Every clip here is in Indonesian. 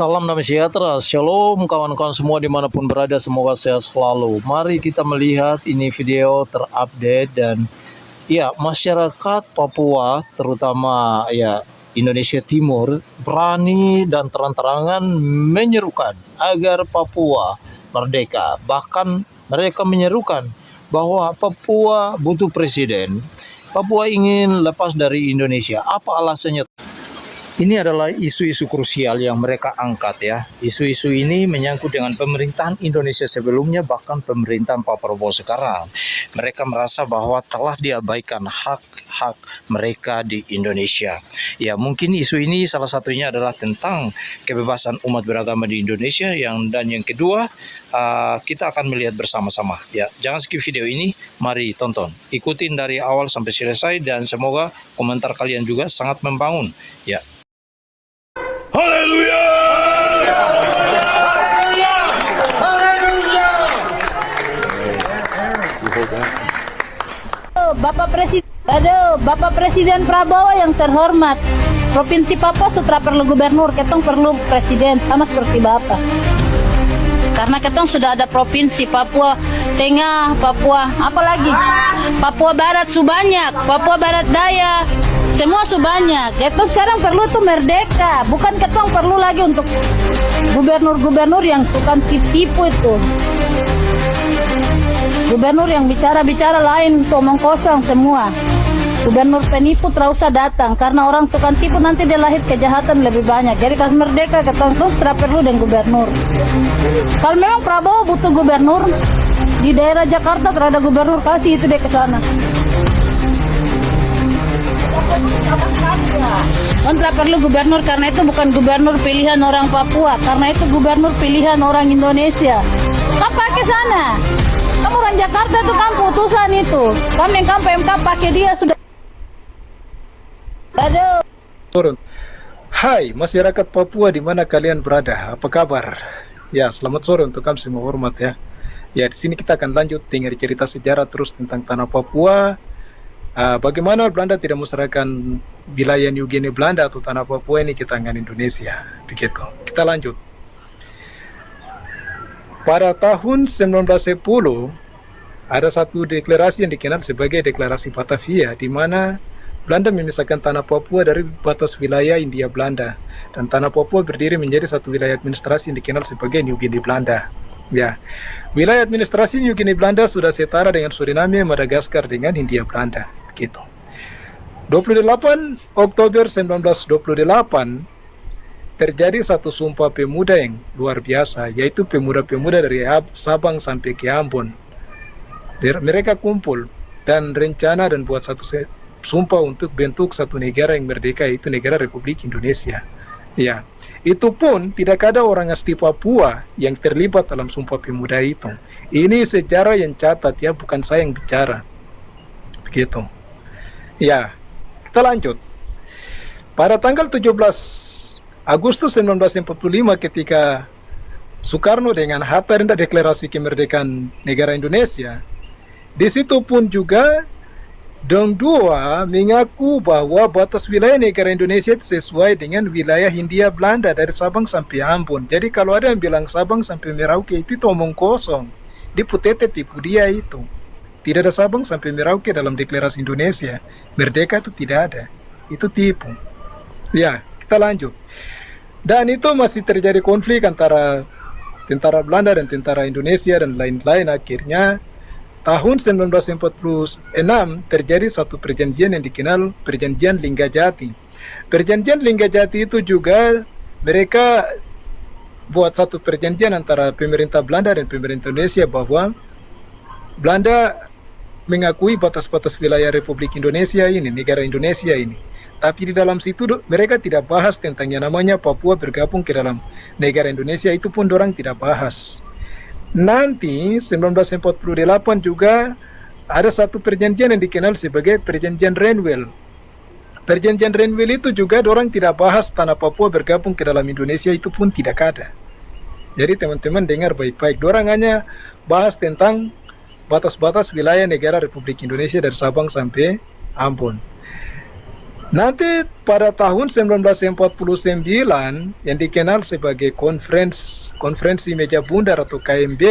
Salam damai sejahtera, shalom kawan-kawan semua dimanapun berada, semoga sehat selalu. Mari kita melihat ini video terupdate dan ya masyarakat Papua terutama ya Indonesia Timur berani dan terang-terangan menyerukan agar Papua merdeka. Bahkan mereka menyerukan bahwa Papua butuh presiden. Papua ingin lepas dari Indonesia. Apa alasannya? Ini adalah isu-isu krusial yang mereka angkat ya. Isu-isu ini menyangkut dengan pemerintahan Indonesia sebelumnya, bahkan pemerintahan Pak Prabowo sekarang. Mereka merasa bahwa telah diabaikan hak-hak mereka di Indonesia. Ya, mungkin isu ini salah satunya adalah tentang kebebasan umat beragama di Indonesia. Dan yang kedua, kita akan melihat bersama-sama. Ya, jangan skip video ini, mari tonton. Ikutin dari awal sampai selesai dan semoga komentar kalian juga sangat membangun. Ya. Haleluya! Haleluya! Haleluya! Bapak Presiden Prabowo yang terhormat, Provinsi Papua sudah perlu gubernur, ketong perlu presiden sama seperti Bapak. Karena ketong sudah ada provinsi Papua Tengah, Papua apalagi Papua Barat subanyak, Papua Barat Daya, semua subanyak. Ketong sekarang perlu tuh merdeka, bukan ketong perlu lagi untuk gubernur-gubernur yang tukang tipu itu. Gubernur yang bicara-bicara lain, tuh omong kosong semua. Gubernur penipu terus datang karena orang tukang tipu nanti dia lahir kejahatan lebih banyak. Jadi kas merdeka ketong tuh setelah perlu dan gubernur. Kalau memang Prabowo butuh gubernur di daerah Jakarta terhadap gubernur, kasih itu deh ke sana. Kontra perlu gubernur karena itu bukan gubernur pilihan orang Papua, karena itu gubernur pilihan orang Indonesia. Kamu pakai sana. Kamu orang Jakarta itu kan putusan itu. Kamu yang PMK pakai dia sudah. Aduh. Turun. Hai masyarakat Papua di mana kalian berada, apa kabar? Ya, selamat sore untuk kami semua hormat ya. Ya, di sini kita akan lanjut dengar cerita sejarah terus tentang tanah Papua. Bagaimana Belanda tidak menyerahkan wilayah New Guinea Belanda atau tanah Papua ini ke tangan Indonesia. Begitu. Kita lanjut. Pada tahun 1910 ada satu deklarasi yang dikenal sebagai Deklarasi Batavia, di mana Belanda memisahkan tanah Papua dari batas wilayah Hindia Belanda, dan tanah Papua berdiri menjadi satu wilayah administrasi yang dikenal sebagai New Guinea Belanda. Ya, wilayah administrasi New Guinea Belanda sudah setara dengan Suriname, Madagaskar dengan Hindia Belanda. Gitu. 28 Oktober 1928 terjadi satu sumpah pemuda yang luar biasa, yaitu pemuda-pemuda dari Sabang sampai ke Ambon. Mereka kumpul dan rencana dan buat satu sumpah untuk bentuk satu negara yang merdeka, yaitu negara Republik Indonesia. Ya, itu pun tidak ada orang asli Papua yang terlibat dalam sumpah pemuda itu. Ini sejarah yang catat ya, bukan saya yang bicara. Begitu. Ya, kita lanjut. Pada tanggal 17 Agustus 1945 ketika Soekarno dengan Hatta hendak deklarasi kemerdekaan negara Indonesia, di situ pun juga Dong Dua mengaku bahwa batas wilayah negara Indonesia sesuai dengan wilayah Hindia Belanda dari Sabang sampai Ambon. Jadi kalau ada yang bilang Sabang sampai Merauke itu omong kosong. Di Putete tipu dia itu. Tidak ada Sabang sampai Merauke dalam deklarasi Indonesia. Merdeka itu tidak ada. Itu tipu. Ya, kita lanjut. Dan itu masih terjadi konflik antara tentara Belanda dan tentara Indonesia dan lain-lain. Akhirnya tahun 1946 terjadi satu perjanjian yang dikenal Perjanjian Linggajati. Perjanjian Linggajati itu juga mereka buat satu perjanjian antara pemerintah Belanda dan pemerintah Indonesia bahwa Belanda mengakui batas-batas wilayah Republik Indonesia ini, negara Indonesia ini. Tapi di dalam situ mereka tidak bahas tentang yang namanya Papua bergabung ke dalam negara Indonesia, itu pun orang tidak bahas. Nanti 1948 juga ada satu perjanjian yang dikenal sebagai Perjanjian Renville. Perjanjian Renville itu juga orang tidak bahas tanah Papua bergabung ke dalam Indonesia, itu pun tidak ada. Jadi teman-teman dengar baik-baik, orang hanya bahas tentang batas-batas wilayah negara Republik Indonesia dari Sabang sampai Ambon. Nanti pada tahun 1949 yang dikenal sebagai konferensi meja bundar atau KMB,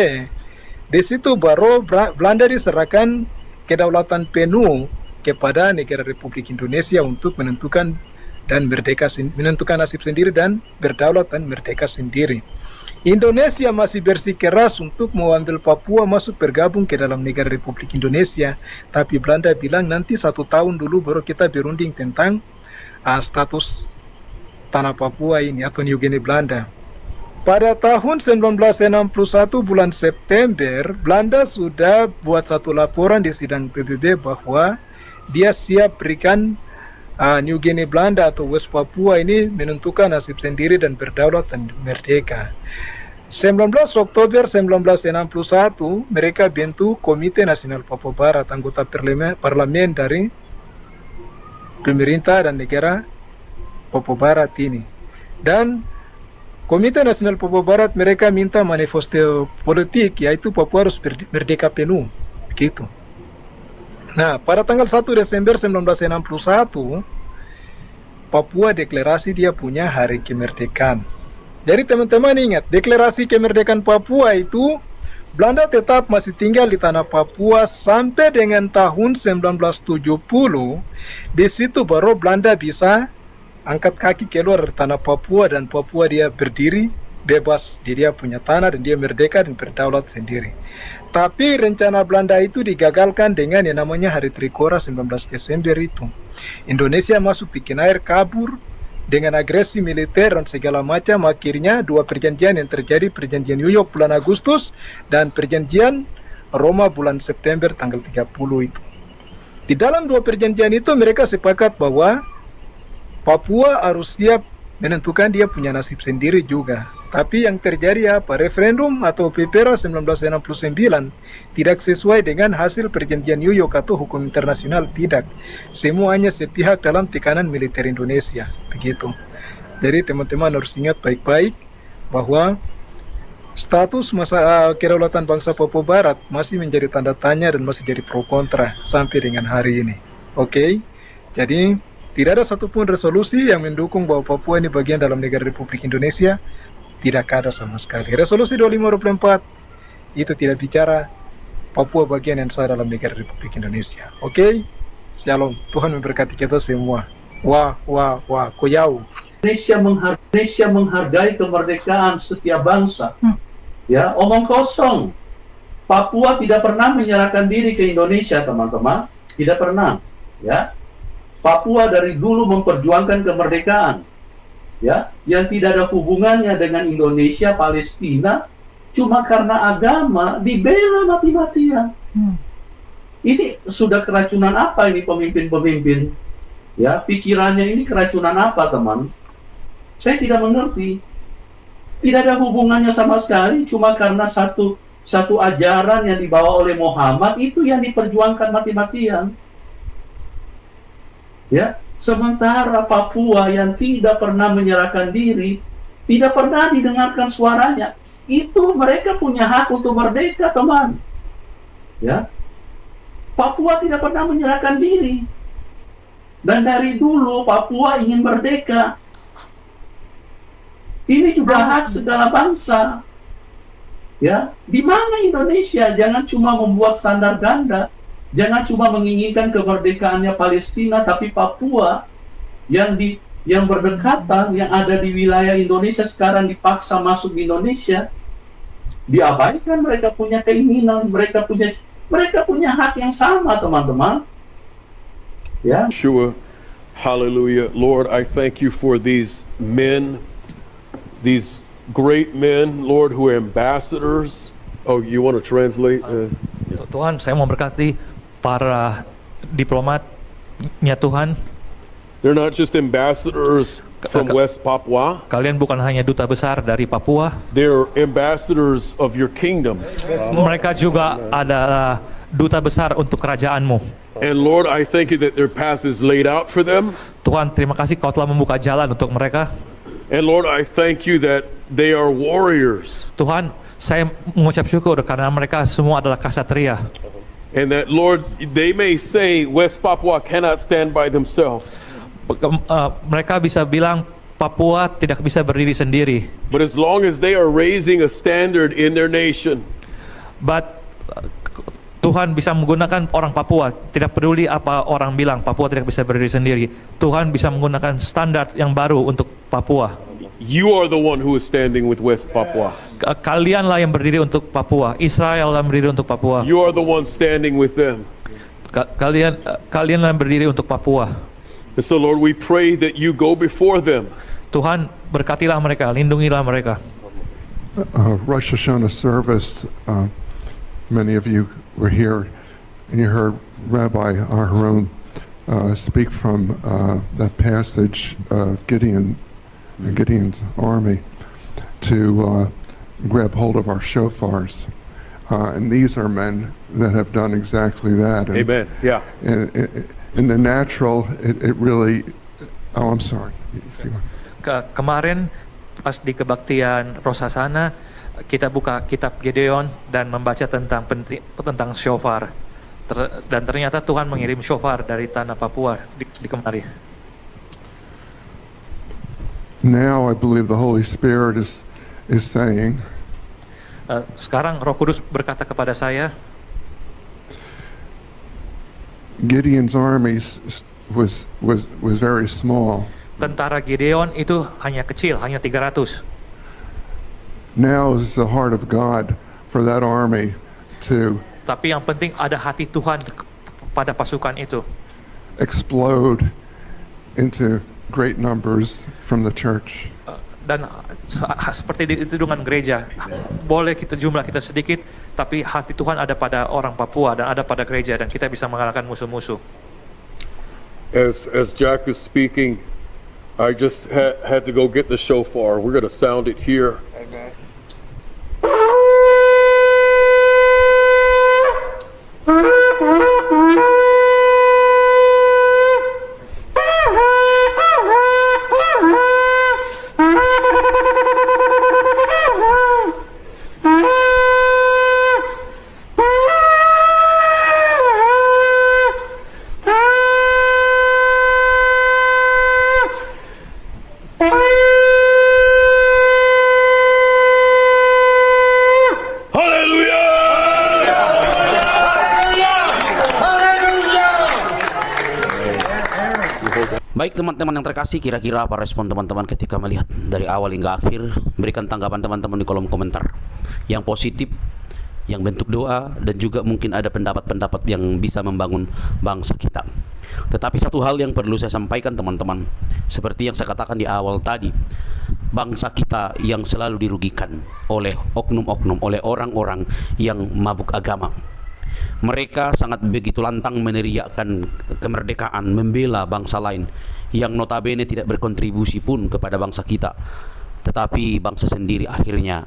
di situ baru Belanda diserahkan kedaulatan penuh kepada negara Republik Indonesia untuk menentukan nasib sendiri dan berdaulat dan merdeka sendiri. Indonesia masih bersikeras untuk mengambil Papua masuk bergabung ke dalam negara Republik Indonesia, tapi Belanda bilang nanti 1 tahun dulu baru kita berunding tentang status tanah Papua ini atau New Guinea Belanda. Pada tahun 1961 bulan September, Belanda sudah buat satu laporan di sidang PBB bahwa dia siap berikan New Guinea Belanda atau West Papua ini menentukan nasib sendiri dan berdaulat dan merdeka. 19 Oktober 1961 mereka bentuk Komite Nasional Papua Barat, anggota parlemen dari pemerintah dan negara Papua Barat ini. Dan Komite Nasional Papua Barat mereka minta manifesto politik, yaitu Papua harus merdeka penuh, begitu. Nah, pada tanggal 1 Desember 1961 Papua deklarasi dia punya hari kemerdekaan. Jadi teman-teman ingat, deklarasi kemerdekaan Papua itu Belanda tetap masih tinggal di tanah Papua sampai dengan tahun 1970. Di situ baru Belanda bisa angkat kaki keluar dari tanah Papua dan Papua dia berdiri bebas di dia punya tanah dan dia merdeka dan berdaulat sendiri. Tapi rencana Belanda itu digagalkan dengan yang namanya Hari Trikora 19 Desember itu. Indonesia masuk bikin air kabur dengan agresi militer dan segala macam. Akhirnya 2 perjanjian yang terjadi, perjanjian New York bulan Agustus dan perjanjian Roma bulan September tanggal 30 itu. Di dalam 2 perjanjian itu mereka sepakat bahwa Papua harus siap menentukan dia punya nasib sendiri juga. Tapi yang terjadi apa? Referendum atau PPRA 1969 tidak sesuai dengan hasil perjanjian New York atau hukum internasional, tidak. Semuanya sepihak dalam tekanan militer Indonesia, begitu. Jadi teman-teman harus ingat baik-baik bahwa status kedaulatan bangsa Papua Barat masih menjadi tanda tanya dan masih jadi pro kontra sampai dengan hari ini. Oke? Jadi tidak ada satupun resolusi yang mendukung bahwa Papua ini bagian dalam negara Republik Indonesia. Tidak ada sama sekali. Resolusi 2524 itu tidak bicara Papua bagian yang sah dalam negara Republik Indonesia. Oke? Shalom. Tuhan memberkati kita semua. Wah, koyau. Indonesia menghargai kemerdekaan setiap bangsa. Ya, omong kosong. Papua tidak pernah menyerahkan diri ke Indonesia, teman-teman. Tidak pernah. Ya. Papua dari dulu memperjuangkan kemerdekaan, ya, yang tidak ada hubungannya dengan Indonesia, Palestina, cuma karena agama dibela mati-matian. Ini sudah keracunan apa ini pemimpin-pemimpin? Ya, pikirannya ini keracunan apa, teman? Saya tidak mengerti. Tidak ada hubungannya sama sekali, cuma karena satu ajaran yang dibawa oleh Muhammad itu yang diperjuangkan mati-matian. Ya, sementara Papua yang tidak pernah menyerahkan diri, tidak pernah didengarkan suaranya, itu mereka punya hak untuk merdeka, teman. Ya, Papua tidak pernah menyerahkan diri, dan dari dulu Papua ingin merdeka. Ini juga hak segala bangsa. Ya, di mana Indonesia? Jangan cuma membuat standar ganda. Jangan cuma menginginkan kemerdekaannya Palestina, tapi Papua yang berdekatan, yang ada di wilayah Indonesia sekarang dipaksa masuk di Indonesia, diabaikan. Mereka punya keinginan, mereka punya hak yang sama, teman-teman. Ya. Yeshua, hallelujah. Lord, I thank you for these men, these great men, Lord, who are ambassadors. Oh, you want to translate? Tuhan, saya mau berkati para diplomatnya Tuhan. They're not just ambassadors from West Papua. Kalian bukan hanya duta besar dari Papua. They're ambassadors of your kingdom. Mereka juga adalah duta besar untuk kerajaanmu. And Lord, I thank you that their path is laid out for them. Tuhan, terima kasih Kau telah membuka jalan untuk mereka. And Lord, I thank you that they are warriors. Tuhan, saya mengucap syukur karena mereka semua adalah ksatria. And that, Lord, they may say West Papua cannot stand by themselves. mereka bisa bilang Papua tidak bisa berdiri sendiri. But as long as they are raising a standard in their nation, But Tuhan bisa menggunakan orang Papua, tidak peduli apa orang bilang Papua tidak bisa berdiri sendiri. Tuhan bisa menggunakan standar yang baru untuk Papua. you are the one who is standing with West Papua. Kalianlah yang berdiri untuk Papua. Israel yang berdiri untuk Papua. You are the one standing with them. Kalianlah yang berdiri untuk Papua. And so, Lord, we pray that you go before them. Tuhan berkatilah mereka, lindungilah mereka. Rosh Hashanah service, many of you were here and you heard Rabbi Aharon speak from that passage of Gideon's army to grab hold of our shofars. And these are men that have done exactly that. And, Amen. Yeah. and in the natural, it really, oh, I'm sorry. If you want. Kemarin pas di kebaktian Rosh Hashanah, kita buka kitab Gideon dan membaca tentang shofar. Dan ternyata Tuhan mengirim shofar dari tanah Papua di kemari. Now I believe the Holy Spirit is saying, Sekarang Roh Kudus berkata kepada saya, Gideon's army was very small. tentara Gideon itu hanya kecil, hanya 300. Now is the heart of God for that army to Tapi yang penting ada hati Tuhan pada pasukan itu. explode into great numbers from the church. Dan seperti itu dengan gereja, boleh jumlah kita sedikit, tapi hati Tuhan ada pada orang Papua dan ada pada gereja, dan kita bisa mengalahkan musuh-musuh. As Jack is speaking, I just had to go get the shofar. We're going to sound it here. Amen. Baik teman-teman yang terkasih, kira-kira apa respon teman-teman ketika melihat dari awal hingga akhir? Berikan tanggapan teman-teman di kolom komentar. Yang positif, yang bentuk doa, dan juga mungkin ada pendapat-pendapat yang bisa membangun bangsa kita. Tetapi satu hal yang perlu saya sampaikan teman-teman, seperti yang saya katakan di awal tadi, bangsa kita yang selalu dirugikan oleh oknum-oknum, oleh orang-orang yang mabuk agama. Mereka sangat begitu lantang meneriakkan kemerdekaan, membela bangsa lain yang notabene tidak berkontribusi pun kepada bangsa kita, tetapi bangsa sendiri akhirnya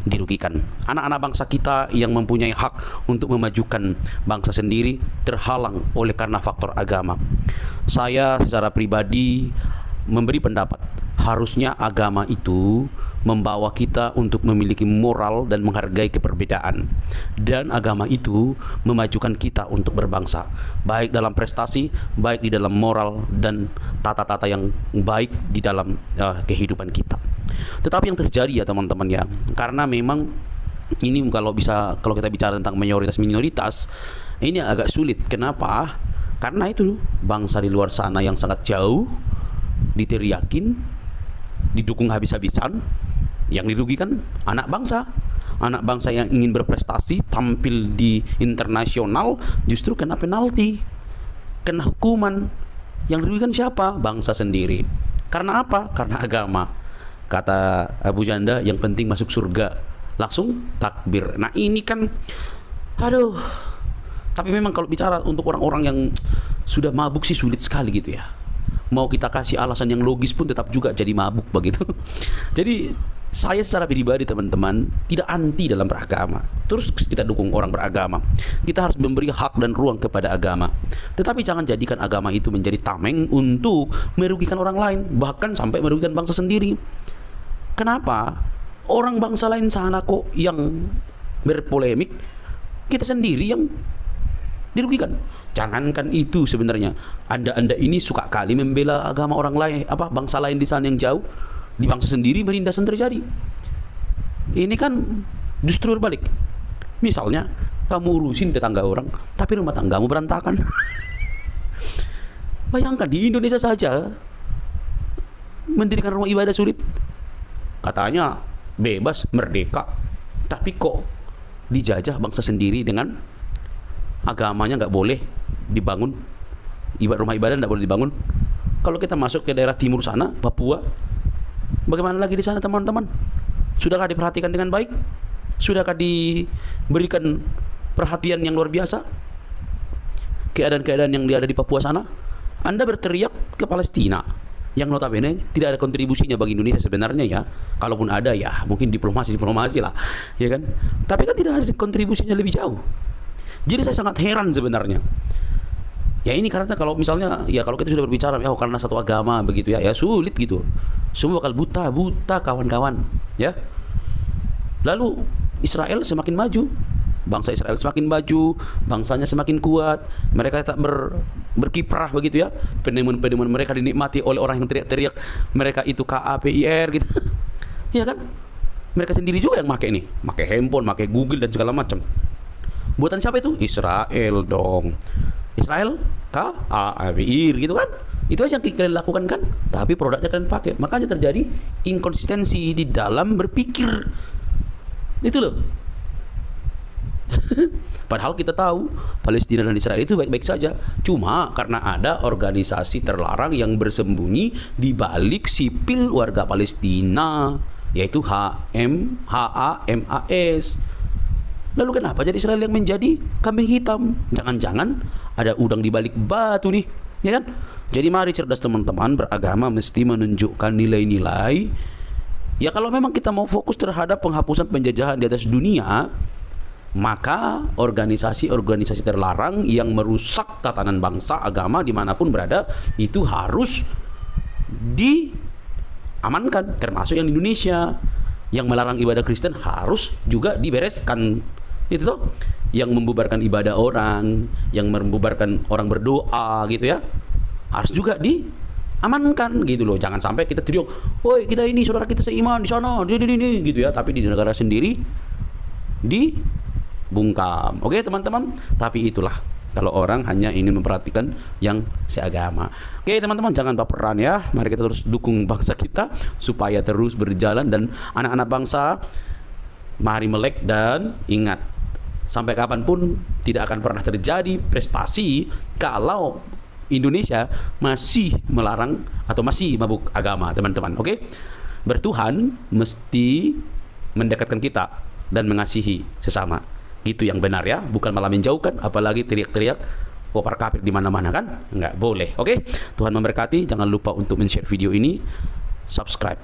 dirugikan. Anak-anak bangsa kita yang mempunyai hak untuk memajukan bangsa sendiri terhalang oleh karena faktor agama. Saya secara pribadi memberi pendapat, harusnya agama itu membawa kita untuk memiliki moral dan menghargai keperbedaan, dan agama itu memajukan kita untuk berbangsa, baik dalam prestasi, baik di dalam moral dan tata-tata yang baik di dalam kehidupan kita. Tetapi yang terjadi ya teman-teman ya, karena memang ini kalau kita bicara tentang mayoritas minoritas, ini agak sulit. Kenapa? Karena itu bangsa di luar sana yang sangat jauh diteriakin, didukung habis-habisan. Yang dirugikan anak bangsa yang ingin berprestasi, tampil di internasional, justru kena penalti, kena hukuman. Yang dirugikan siapa? Bangsa sendiri. Karena apa? Karena agama. Kata Abu Janda, yang penting masuk surga, langsung takbir. Nah ini kan, aduh. Tapi memang kalau bicara untuk orang-orang yang sudah mabuk sih sulit sekali gitu ya. Mau kita kasih alasan yang logis pun tetap juga jadi mabuk begitu. Jadi saya secara pribadi teman-teman tidak anti dalam beragama. Terus kita dukung orang beragama. Kita harus memberi hak dan ruang kepada agama. Tetapi jangan jadikan agama itu menjadi tameng untuk merugikan orang lain, bahkan sampai merugikan bangsa sendiri. Kenapa? Orang bangsa lain sana kok yang berpolemik, kita sendiri yang dirugikan. Jangankan itu sebenarnya, Anda ini suka kali membela agama orang lain, bangsa lain di sana yang jauh, di bangsa sendiri penindasan terjadi. Ini kan justru berbalik. Misalnya kamu urusin tetangga orang, tapi rumah tanggamu berantakan. Bayangkan di Indonesia saja mendirikan rumah ibadah sulit. Katanya bebas, merdeka, tapi kok dijajah bangsa sendiri dengan agamanya nggak boleh dibangun, rumah ibadah nggak boleh dibangun. Kalau kita masuk ke daerah timur sana, Papua, bagaimana lagi di sana teman-teman? Sudahkah diperhatikan dengan baik? Sudahkah diberikan perhatian yang luar biasa? Keadaan-keadaan yang ada di Papua sana, Anda berteriak ke Palestina, yang notabene tidak ada kontribusinya bagi Indonesia sebenarnya ya. Kalaupun ada ya mungkin diplomasi lah, ya kan? Tapi kan tidak ada kontribusinya lebih jauh. Jadi saya sangat heran sebenarnya. Ya ini karena kalau misalnya ya kalau kita sudah berbicara karena satu agama begitu ya sulit gitu. Semua bakal buta kawan-kawan ya. Lalu Israel semakin maju, bangsa Israel semakin maju, bangsanya semakin kuat, mereka tetap berkiprah begitu ya. Penemuan mereka dinikmati oleh orang yang teriak-teriak mereka itu KAPIR gitu. Iya kan? Mereka sendiri juga yang pakai handphone, pakai Google dan segala macam. Buatan siapa itu? Israel dong. Israel KAPIR gitu kan? Itu aja yang kalian lakukan kan? Tapi produknya kalian pakai. Makanya terjadi inkonsistensi di dalam berpikir. Itu loh. Padahal kita tahu Palestina dan Israel itu baik-baik saja. Cuma karena ada organisasi terlarang yang bersembunyi di balik sipil warga Palestina, yaitu HAMAS. Lalu kenapa jadi Israel yang menjadi kambing hitam? Jangan-jangan ada udang di balik batu nih, ya kan? Jadi mari cerdas teman-teman, beragama mesti menunjukkan nilai-nilai. Ya kalau memang kita mau fokus terhadap penghapusan penjajahan di atas dunia, maka organisasi-organisasi terlarang yang merusak tatanan bangsa, agama dimanapun berada itu harus diamankan, termasuk yang di Indonesia. Yang melarang ibadah Kristen harus juga dibereskan. Itu tuh yang membubarkan ibadah orang, yang membubarkan orang berdoa gitu ya, harus juga diamankan gitu loh. Jangan sampai kita teriak, "Woi, kita ini saudara kita seiman di sana, ini gitu ya," tapi di negara sendiri dibungkam. Oke, teman-teman, tapi itulah kalau orang hanya ingin memperhatikan yang seagama. Oke, teman-teman, jangan baperan ya. Mari kita terus dukung bangsa kita supaya terus berjalan, dan anak-anak bangsa mari melek dan ingat, sampai kapanpun tidak akan pernah terjadi prestasi kalau Indonesia masih melarang atau masih mabuk agama, teman-teman. Oke? Bertuhan mesti mendekatkan kita dan mengasihi sesama. Itu yang benar ya, bukan malah menjauhkan, apalagi teriak-teriak para kafir di mana-mana kan? Nggak boleh. Oke? Tuhan memberkati. Jangan lupa untuk men-share video ini, subscribe,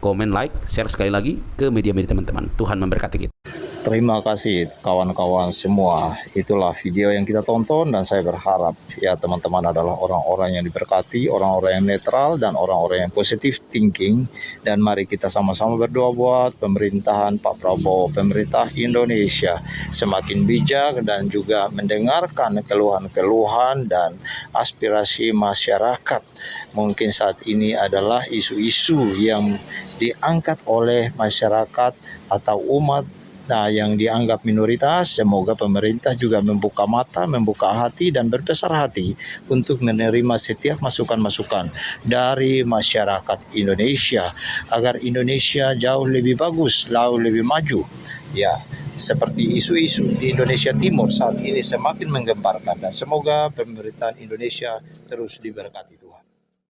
komen, like, share sekali lagi ke media-media teman-teman. Tuhan memberkati kita. Terima kasih kawan-kawan semua. Itulah video yang kita tonton, dan saya berharap ya teman-teman adalah orang-orang yang diberkati, orang-orang yang netral, dan orang-orang yang positive thinking. Dan mari kita sama-sama berdoa buat pemerintahan Pak Prabowo, pemerintah Indonesia semakin bijak dan juga mendengarkan keluhan-keluhan dan aspirasi masyarakat. Mungkin saat ini adalah isu-isu yang diangkat oleh masyarakat atau umat yang dianggap minoritas. Semoga pemerintah juga membuka mata, membuka hati, dan berbesar hati untuk menerima setiap masukan-masukan dari masyarakat Indonesia agar Indonesia jauh lebih bagus, jauh lebih maju. Ya, seperti isu-isu di Indonesia Timur saat ini semakin menggemparkan, dan semoga pemerintahan Indonesia terus diberkati Tuhan.